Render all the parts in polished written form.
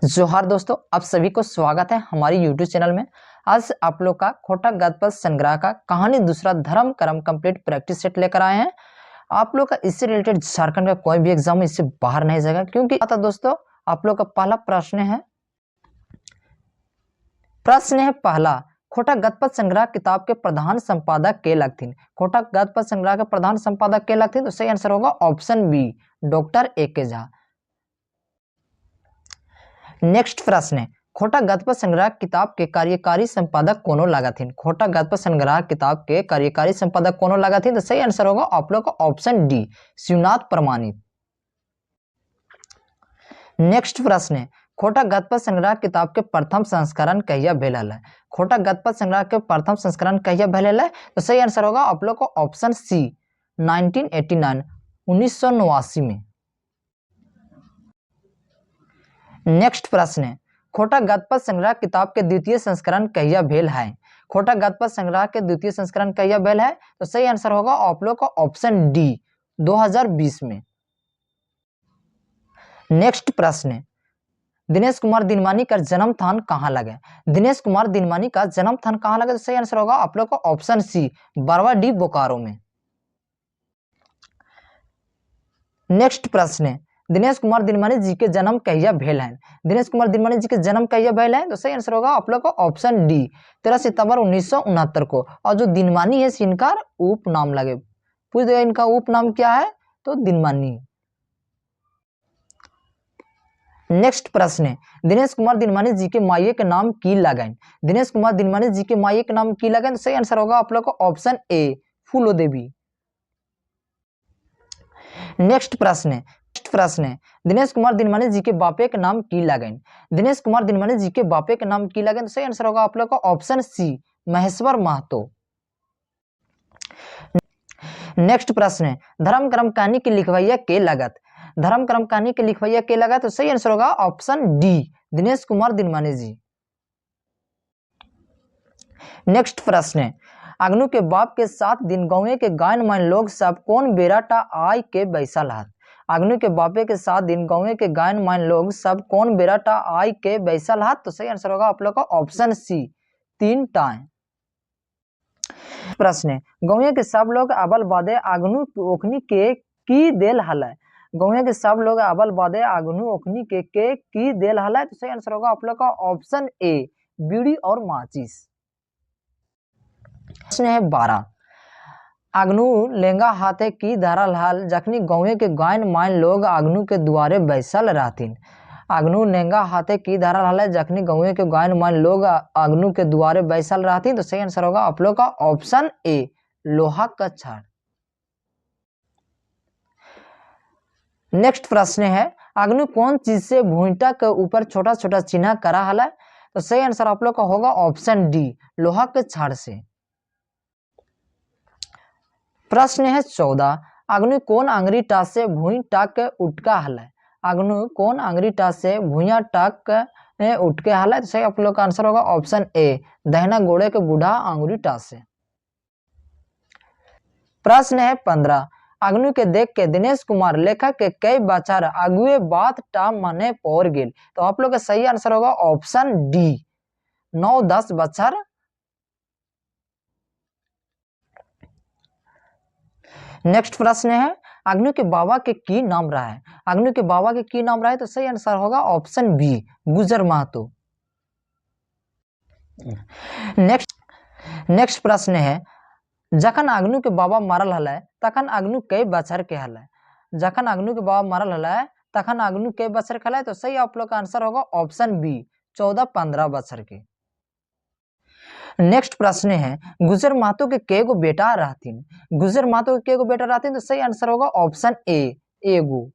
जोहार दोस्तों, आप सभी को स्वागत है हमारी यूट्यूब चैनल में। आज आप लोग का खोटा गद्य पद्य संग्रह का कहानी दूसरा धर्म कर्म कंप्लीट प्रैक्टिस सेट लेकर आए हैं। आप लोग का इससे रिलेटेड झारखंड का कोई भी एग्जाम इससे बाहर नहीं जाएगा, क्योंकि आता दोस्तों आप लोग का पहला प्रश्न है पहला, खोटा गद्य पद्य संग्रह किताब के प्रधान संपादक के लगथिन। खोटा गद्य पद्य संग्रह के प्रधान संपादक के लगथिन, तो सही आंसर होगा option B, doctor A K. Jha. Next प्रश्न है, खोटा गद्य पद्य संग्रह किताब के कार्यकारी संपादक कोनो लागथिन। खोटा गद्य पद्य संग्रह किताब के कार्यकारी संपादक कोनो लागथिन, तो सही आंसर होगा आप लोग का ऑप्शन डी, शिवनाथ प्रमाणित। नेक्स्ट प्रश्न है, खोटा गद्य पद्य संग्रह किताब के प्रथम संस्करण कहिया भेल है। खोटा गद्य पद्य संग्रह के प्रथम संस्करण कहिया भेल है, तो सही आंसर होगा आप लोग को ऑप्शन सी, 1989, 1989 में। नेक्स्ट प्रश्न है, खोटा गद्य पद्य संग्रह किताब के द्वितीय संस्करण कहिया भेल है। खोटा गद्य पद्य संग्रह के द्वितीय संस्करण कहिया भेल है, तो सही आंसर होगा आप लोग का ऑप्शन डी, 2020 में। नेक्स्ट प्रश्न है, दिनेश कुमार दिनमानी का जन्म स्थान कहाँ लगे। दिनेश कुमार दिनमानी का जन्म स्थान कहाँ लगे, तो सही आंसर होगा आप लोग का ऑप्शन सी, बरवाडीह बोकारो में। नेक्स्ट प्रश्न है, दिनेश कुमार दिनमानी जी के जन्म कहिया भेल है। दिनेश कुमार दिनमानी जी के जन्म कहिया भेल है, तो सही आंसर होगा आप लोग का ऑप्शन डी, 13 सितंबर 1969 को। और जो दिनमानी है इनका उप नाम लगे, पूछ देगा इनका उप नाम क्या है, तो दिनमानी। नेक्स्ट प्रश्न है, दिनेश कुमार दिनमानी जी के माये के नाम की लगन। दिनेश कुमार दिनमानी जी के माये के नाम की लगन, तो सही आंसर होगा आप लोग का ऑप्शन ए, फूलो देवी। नेक्स्ट प्रश्न है, दिनेश कुमार दिनमानी जी के बापे के नाम की लगन। दिनेश कुमार दिनमानी जी के बापे के नाम की लगन, तो सही आंसर होगा आप लोग का option C, Maheshwar Mahato. Next प्रश्न है, धर्म कर्म कहानी के लिखवैया के लगत। धर्म कर्म कहानी के लिखवैया के लगत, तो सही आंसर होगा ऑप्शन डी, दिनेश कुमार दिनमानी जी। नेक्स्ट प्रश्न है, अग्नू के बाप के 7 दिन गाँव के गायन मान लोग सब कौन बेराटा आय के बैसल हाथ। अग्नू के बापे के 7 दिन गाँव के गायन मान लोग सब कौन बेराटा आय के बैसल हाथ, तो सही आंसर होगा आप लोग का ऑप्शन सी, 3 टाइम। प्रश्न है, गाँव के सब लोग अबल बादे अग्नू ओखनी के की देल हल। गाँव के सब लोग अबल बादे अग्नू ओखनी के की देल हल, तो सही आंसर होगा आप लोग का ऑप्शन ए, बीड़ी और माचिस। प्रश्न है 12, अग्नू लेंगा हाथे की धरल हाल जखनी गाँव के गायन मान लोग अग्नू के द्वारे बैसल रहथिन। अग्नू लेंगा हाथे की धरल हाल जखनी गाँव के गायन मान लोग अग्नू के द्वारे बैसल रहथिन, तो सही आंसर होगा आप लोग का ऑप्शन ए, लोहा का छड़। नेक्स्ट प्रश्न है, अग्नू कौन चीज से भूइंटा के ऊपर छोटा छोटा चिन्ह करा हल, तो सही आंसर आप लोग का होगा ऑप्शन डी, लोहा के छड़ से। प्रश्न है 14, अग्नि कौन आंगरी टास से भूई टाक के उठका हल। अग्नि कौन आंगरी टास से भूया टाक के उठके हल, तो सही आप लोग का आंसर होगा ऑप्शन ए, दहना गोड़े के बूढ़ा आंगुरी टास से। प्रश्न है 15, अग्नि के देख के दिनेश कुमार लेखक के कई बचार अगुए बात टा मने पौर गेल, तो आप लोग का सही आंसर होगा ऑप्शन डी, 9-10 बच्चर। नेक्स्ट प्रश्न है, अग्नि के बाबा के की नाम रहा है। अग्नि के बाबा के की नाम रहा है, तो सही आंसर होगा ऑप्शन बी, गुजर महतो। नेक्स्ट प्रश्न है, जखन अग्नि के बाबा मरल हल तखन अग्नि कई बछर के हल। जखन अग्नि के बाबा मरल हल तखन अग्नि कई बछर के हल, तो सही आप लोग का आंसर होगा ऑप्शन बी, 14-15 बछर के। नेक्स्ट प्रश्न है, गुजर महतो के केगो बेटा रहथिन। गुजर महतो के केगो बेटा रहथिन, तो सही आंसर होगा ऑप्शन ए, एगो।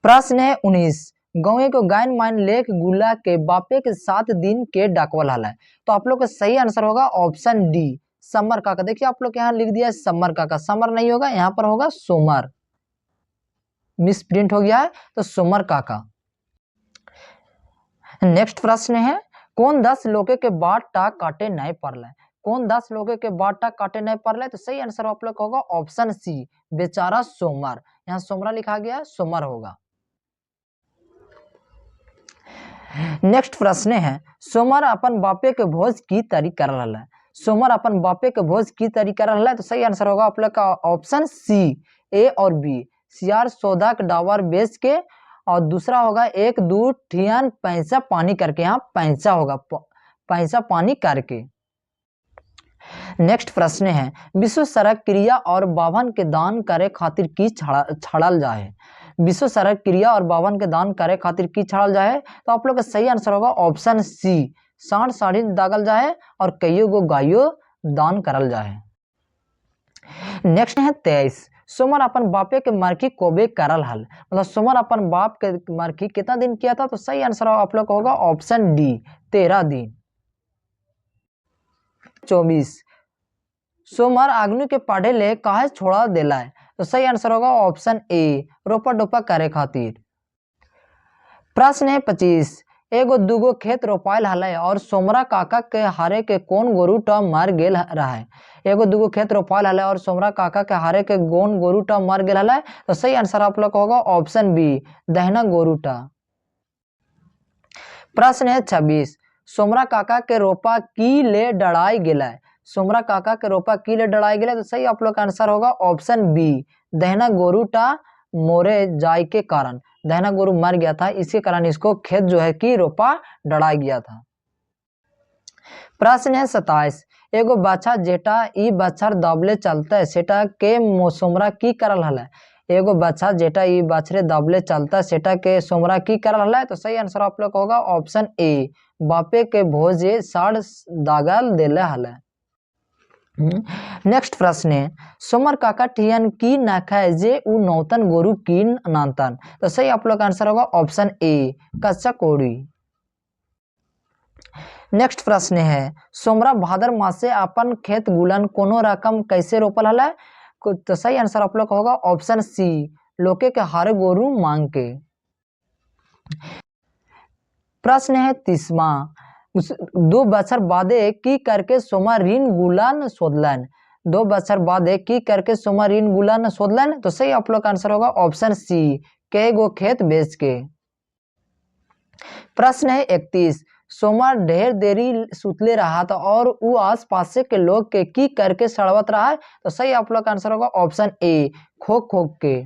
प्रश्न है 19, गाँव को गायन मान लेख गुला के बापे के 7 दिन के डाकवल हल, तो आप लोग का सही आंसर होगा ऑप्शन डी, समर काका। देखिए आप लोग यहाँ लिख दिया है समर काका, समर नहीं होगा, यहाँ पर होगा सोमर, मिस प्रिंट हो गया है, तो सोमर काका। नेक्स्ट प्रश्न है, कौन 10 लोगे के बाट टा काटे नहीं पड़ल। कौन 10 लोगे के बाट टा काटे नहीं पड़ल, तो सही आंसर आप लोग होगा ऑप्शन सी, बेचारा सोमर। यहाँ सोमरा लिखा गया, सोमर होगा। नेक्स्ट प्रश्न है, सोमर अपन बापे के भोज की तैयारी कर रहा है। सोमर अपन बापे के भोज की तैयारी कर रहा है, तो सही आंसर होगा आप लोग का ऑप्शन सी, ए और बी। सियार सौदा के डावर बेच के, और दूसरा होगा एक दू ठियन पैसा पानी करके, यहाँ पैसा होगा, पैसा पानी करके। नेक्स्ट प्रश्न है, विश्व सड़क क्रिया और बावन के दान करे खातिर की छाड़ल जाए। विश्व सड़क क्रिया और बावन के दान करे खातिर की छाड़ल जाए, तो आप लोग का सही आंसर होगा ऑप्शन सी, 60 साड़ी दागल जाए और कईयो गो गायो दान करल जाए। नेक्स्ट है 23, सोमर अपन बापे के मरखी कोबे करल हल। मतलब सोमर अपन बाप के मरखी कितना दिन किया था, तो सही आंसर आप लोग का होगा ऑप्शन डी, 13 दिन। 24, सोमर आगनू के पढ़े ले काहे छोड़ा देला है, तो सही आंसर होगा ऑप्शन ए, रोपा डोपा करे खातिर। प्रश्न है 25, एगो दूगो खेत रोपायल हले और सोमरा काका के हारे के कौन गोरू टा मर गेल रहा है। एगो दूगो खेत रोपायल हले और सोमरा काका के हारे के कौन गोरू टा मर गेल हले, तो सही आंसर आप लोग का होगा ऑप्शन बी, दहना गोरू टा। प्रश्न है 26, सोमरा काका के रोपा की ले डराई गेला है। सोमरा काका के रोपा की ले डराई गेला, तो सही आप लोग का आंसर होगा ऑप्शन बी, दहना गोरू टा मोरे जाय के कारण। दहना गोरू मर गया था, इसी कारण इसको खेत जो है कि रोपा डराई गया था। प्रश्न है 27, एगो बच्चा जेटा ई बच्चर दबले चलता है सेटा के सोमरा की करल हल। एगो बच्चा जेटा ई बछरे दबले चलता सेटा के सोमरा की करल हल, तो सही आंसर आप लोग होगा ऑप्शन ए, बापे के भोजे साड़ दागल देले हल। नेक्स्ट प्रश्न है, सोमर काका ठियन की ना खाए जे उ नौतन गोरू की नानतन, तो सही आप लोग का आंसर होगा ऑप्शन ए, कच्चा कोड़ी। नेक्स्ट प्रश्न है, सोमरा भादर मास से अपन खेत गुलन कोनो रकम कैसे रोपल हल, तो सही आंसर आप लोग का होगा ऑप्शन सी, लोके के हारे गोरू मांग के। प्रश्न है 30वां, 2 बछर बादे की करके सोमा ऋण गुलान शोधलन। 2 बछर बादे की करके सोमा ऋण गुलान शोधलन, तो सही आप लोग का आंसर होगा ऑप्शन सी, के गो खेत बेच के। प्रश्न है 31, सोमा ढेर देरी सुतले रहा था और उ आस पास के लोग के की करके सड़वत रहा है, तो सही आप लोग का आंसर होगा ऑप्शन ए, खोक खोक के।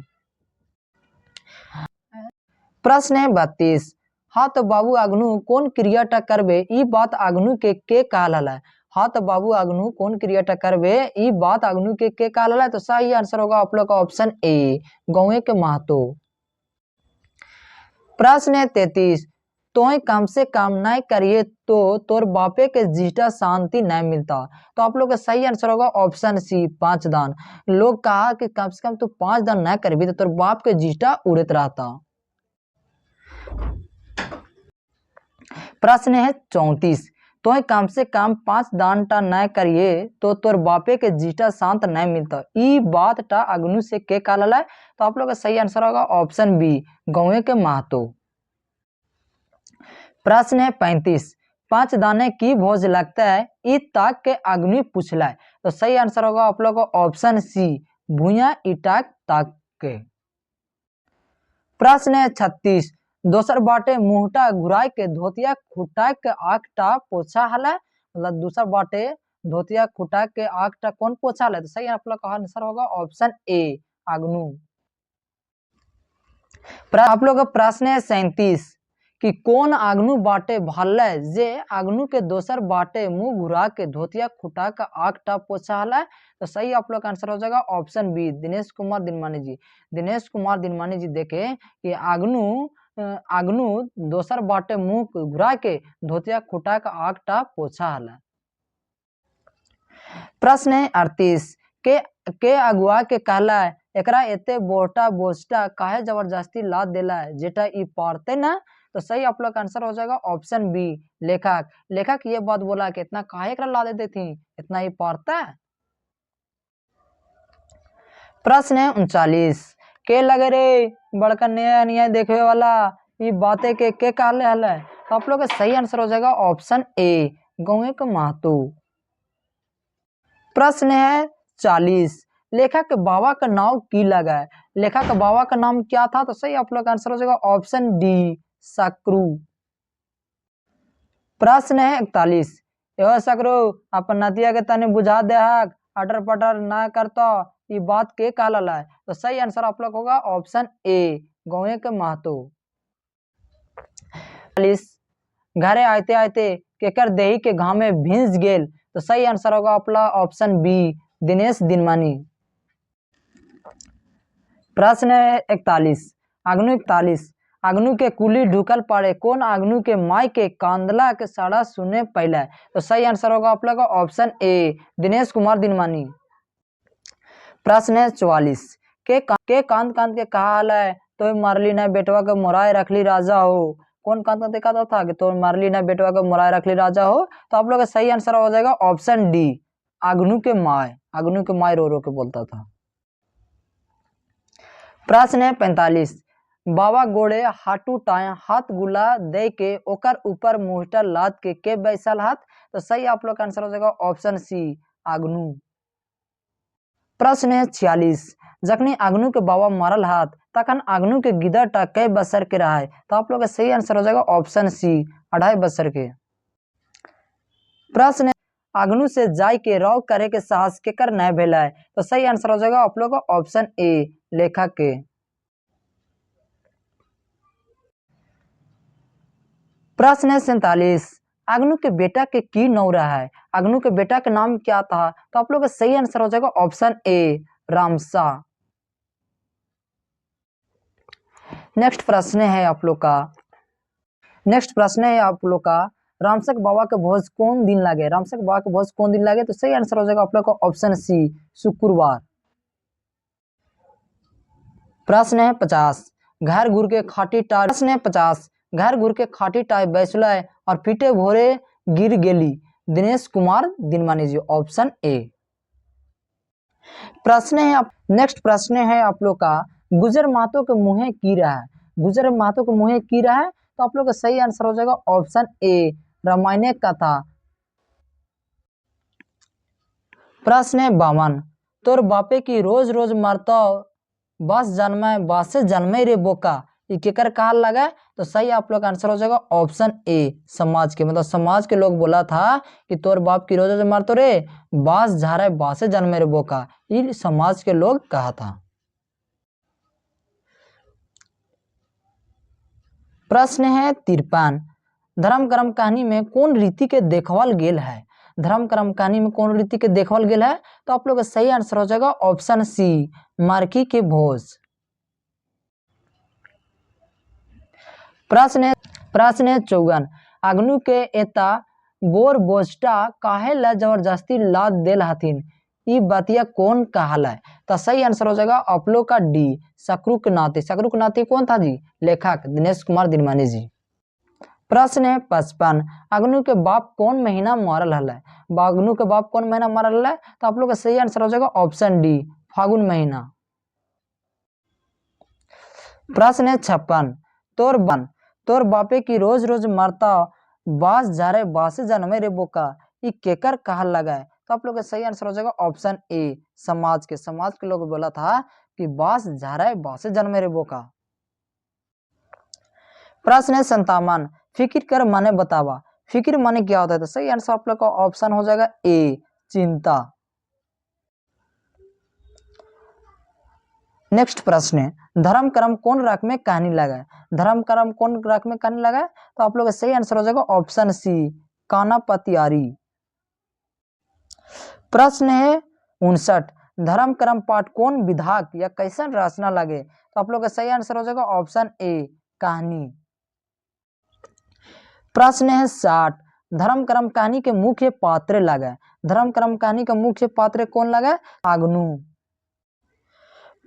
प्रश्न है 32, हाँ तो बाबू आगनू कौन क्रियाटा करबे ई बात आगनू के कहल हल। हाँ तो बाबू आगनू कौन क्रियाटा करबे ई बात आगनू के कहल हल, तो सही आंसर होगा आप लोग का ऑप्शन ए, गौए के महतो। प्रश्न है 33, तोय कम से कम नहीं करिए तो तोर बापे के जीटा शांति नहीं मिलता, तो आप लोग का सही आंसर होगा ऑप्शन सी, 5 दान। लोग कहा कि कम से कम तू 5 दान नहीं करबी तो तोर बाप के जीटा उड़त रहता। प्रश्न है 34, तो कम से कम 5 दान टा न करिए तो तोर बापे के जीटा शांत नहीं मिलता, ई बात टा अग्नु से के कहल है, तो आप लोग का सही आंसर होगा ऑप्शन बी, गौए के महतो। प्रश्न है 35, 5 दाने की भोज लगता है ई ताक के अग्नि पूछला है, तो सही आंसर होगा आप लोग का ऑप्शन सी, भूया इटाक ताक के। प्रश्न है 36, दोसर बाटे मुहटा घुराय के धोतिया खुटा के आकटा पोछा हला, मतलब दूसर बाटे धोतिया खुटा के आकटा कौन पोछा हला, तो सही आप लोग का आंसर होगा ऑप्शन ए, अग्नु। आप लोग का प्रश्न है 37, कि कौन अग्नु बाटे भल्ले जे अग्नु के दोसर बाटे मुंह घुरा के धोतिया खुटा का आकटा पोछा हला, तो सही आप लोग का आंसर हो जाएगा ऑप्शन बी, दिनेश कुमार दिनमानी जी। दिनेश कुमार दिनमानी जी देखे कि अग्नु दोसर बाटे मुंह घुरा के धोतिया खुटा का आकटा पोछा हला। प्रश्न है 38, के अगुआ के कहला है एकरा एते बोटा बोस्टा काहे जबरदस्ती लाद देला है जेटा ई पारते ना, तो सही आप लोग का आंसर हो जाएगा ऑप्शन बी, लेखक। लेखक ये बात बोला कि इतना काहे एकरा ला देते थी, इतना ही पारता है। प्रश्न है 39, के लगे रे बड़का नया नया देखे वाला ये बातें के कहले हल, तो आप लोग का सही आंसर हो जाएगा ऑप्शन ए, गौए के महतो। प्रश्न है 40, लेखक के बाबा का नाव की लगा है। लेखक बाबा का नाम क्या था? तो सही आप लोग का आंसर हो जाएगा ऑप्शन डी, सकरू। प्रश्न है 41। यो सकरू अपन नदिया के तने बुझा दे हक, अटर पटर ना करतो, ये बात के कहला है? तो सही आंसर आप लोग होगा ऑप्शन ए, गौए के महतो। घरे आते आते केकर देही के घामे भिंस गेल? तो सही आंसर होगा अपना ऑप्शन बी, दिनेश दिनमानी। प्रश्न है 41। अग्नु के कुली ढुकल पड़े, कौन अग्नु के माई के कांदला के सड़ा सुने पहले? तो सही आंसर होगा आप लोग का ऑप्शन ए, दिनेश कुमार दिनमानी। प्रश्न है 44। के कांद कांद के कहा हाल है, तो मारली ना बेटवा के मोराए रखली राजा हो? कौन कांद कांद के कहा था कि तो मारली ना बेटवा के मोराए रखली राजा हो? तो आप लोग का सही आंसर हो जाएगा ऑप्शन डी, अग्नु के माय रो रो के बोलता था। प्रश्न है 45। बाबा गोड़े हाटू टाय हाथ गुला दे के ओकर ऊपर मुहटा लाद के बैसल हाथ? तो सही आप लोग का आंसर हो जाएगा ऑप्शन सी, अग्नु। प्रश्न है 46। जखनी अग्नु के बाबा मरल हाथ तखन अग्नु के गिदड़ कई बसर के रहा है? तो आप लोग का सही आंसर हो जाएगा ऑप्शन सी, 2.5 बसर के। प्रश्न है अग्नु से जाय के रौ करे के साहस केकर नहीं भेला है? तो सही आंसर हो जाएगा आप लोग का ऑप्शन ए, लेखक के। प्रश्न है 47। अग्नु के बेटा के की नाम रहा है? अग्नु के बेटा का नाम क्या था? तो आप लोग का सही आंसर हो जाएगा ऑप्शन ए, रामसा। नेक्स्ट प्रश्न है आप लोग का रामसक बाबा के भोज कौन दिन लगे? रामसक बाबा के भोज कौन दिन लगे? तो सही आंसर हो जाएगा आप लोग का ऑप्शन सी, शुक्रवार। प्रश्न है 50। घर गुर के खाटी टाय। प्रश्न है 50। घर गुर के खाटी टाय बैसल और पीटे भोरे गिर गेली? दिनेश कुमार दिनमानी जी, ऑप्शन ए। नेक्स्ट प्रश्न है आप लोग का गुजर मातो के मुँहे की रहा है? गुजर मातो के मुँहे की रहा है? तो आप लोग का सही आंसर हो जाएगा ऑप्शन ए, रामायण कथा। प्रश्न है 52। तोर बापे की रोज रोज मरता बस जन्मे रे बोका, ये केकर कहा लगा? तो सही आप लोग का आंसर हो जाएगा ऑप्शन ए, समाज के। मतलब समाज के लोग बोला था कि तोर बाप की रोज रोज मारतो रे, बास झारे बासे जन्मे रे बोका, ये समाज के लोग कहा था। प्रश्न है 53। धर्म कर्म कहानी में कौन रीति के देखभाल गेल है? धर्म कर्म कहानी में कौन रीति के देखभाल गेल है? तो आप लोग का सही आंसर हो जाएगा ऑप्शन सी, मार्की के भोज। प्रश्न है 54। अग्नु के एता बोर बोझटा काहे ला जबरदस्ती लाद देल हथिन? ई बतिया कौन कहला है? तो सही आंसर हो जाएगा आप लोग का डी, शकरुक नाती। शकरुक नाती कौन था जी? लेखक दिनेश कुमार दिनमानी जी। प्रश्न है 55। अग्नु के बाप कौन महीना मरल है? अग्नु के बाप कौन महीना मरल है? तो आप लोग का सही आंसर हो जाएगा ऑप्शन डी, फागुन महीना। प्रश्न है 56। तोर बापे की रोज रोज मरता बास झारे बासे जन्मे रे बोका, ये केकर कहा लगा है? तो आप लोग का सही आंसर हो जाएगा ऑप्शन ए, समाज के लोग बोला था कि बास झारे बासे जन्मे रे बोका। प्रश्न है 57। फिक्र कर माने बतावा। फिक्र माने क्या होता है? तो सही आंसर आप लोग का ऑप्शन हो जाएगा ए, चिंता। नेक्स्ट प्रश्न है धर्म कर्म कौन राग में कहानी लगा? धर्म कर्म कौन राग में कहानी लगा? तो आप लोग का सही आंसर हो जाएगा ऑप्शन सी, काना पतियारी। प्रश्न है 59। धर्म कर्म पाठ कौन विधाक या कैसन रचना लगे? तो आप लोग का सही आंसर हो जाएगा ऑप्शन ए, कहानी। प्रश्न है 60। धर्म कर्म कहानी के मुख्य पात्र लगा? धर्म कर्म कहानी का मुख्य पात्र कौन लगा? अग्नु।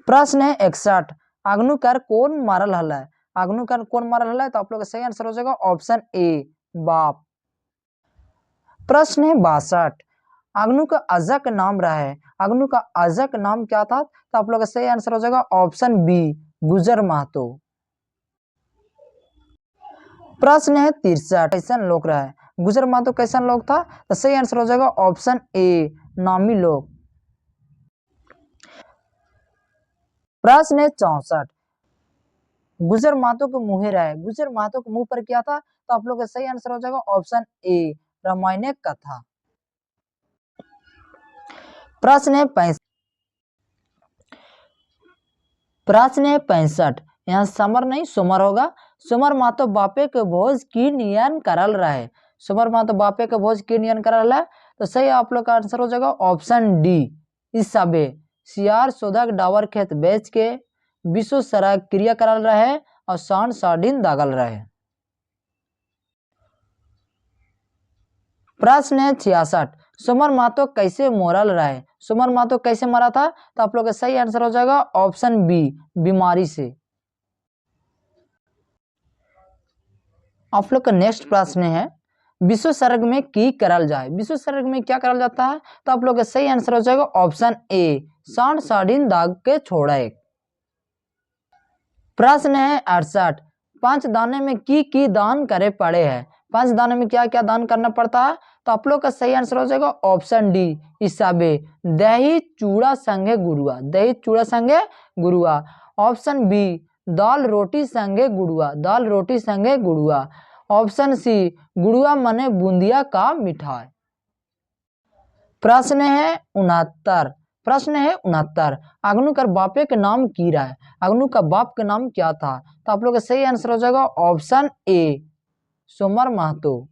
प्रश्न है 61। अग्नु कर कौन मारल हल है? अग्नु कर कौन मारल हल है? तो आप लोग का सही आंसर हो जाएगा ऑप्शन ए, बाप। प्रश्न है 62। अग्नु का अजक नाम रहा है, अग्नु का अजक नाम क्या था? तो आप लोग का सही आंसर हो जाएगा ऑप्शन बी, गुजर महतो। प्रश्न है 63। कैसन लोग रहा है? गुजर महतो कैसन लोग था? तो सही आंसर हो जाएगा ऑप्शन ए, नामी लोग। प्रश्न 64, गुजर मातो के मुँहे रहे। गुजर मातो के मुंह पर क्या था? तो आप लोग का सही आंसर हो जाएगा ऑप्शन ए, रामायण कथा। प्रश्न 65, यहाँ समर नहीं सुमर होगा। सुमर मातो बापे के भोज की नियन करल रहे। सुमर मातो बापे के भोज की नियन करल है, तो सही आप लोग का आंसर हो जाएगा ऑप्शन डी, इस सबे सियार सोदक डावर खेत बेच के विश्व सरा क्रिया करल रहे और सांड साढ़ीन दागल रहे। प्रश्न 66, सुमर मातो कैसे मोरल रहे? सुमर मातो कैसे मरा था? तो आप लोग का सही आंसर हो जाएगा ऑप्शन बी, बीमारी से। आप लोग का नेक्स्ट प्रश्न है, विश्व सर्ग में की करल जाए। विश्व सर्ग में क्या करल जाता है? तो आप लोग का सही आंसर हो जाएगा ऑप्शन ए, सांड साढ़ीन दाग के छोड़े। प्रश्न है 68, पांच दाने में की दान करे पड़े है। पांच दाने में क्या क्या दान करना पड़ता है? तो आप लोग का सही आंसर हो जाएगा ऑप्शन डी, हिसाबे दही चूड़ा संगे गुरुआ। दही चूड़ा संगे गुरुआ। ऑप्शन बी, दाल रोटी संगे गुरुआ। दाल रोटी संगे गुरुआ। ऑप्शन सी, गुरुआ मने बूंदिया का मिठाई। प्रश्न है 69, अग्नु कर बापे के नाम की रहा है। अग्नु का बाप का नाम क्या था? तो आप लोग का सही आंसर हो जाएगा ऑप्शन ए, सोमर महतो।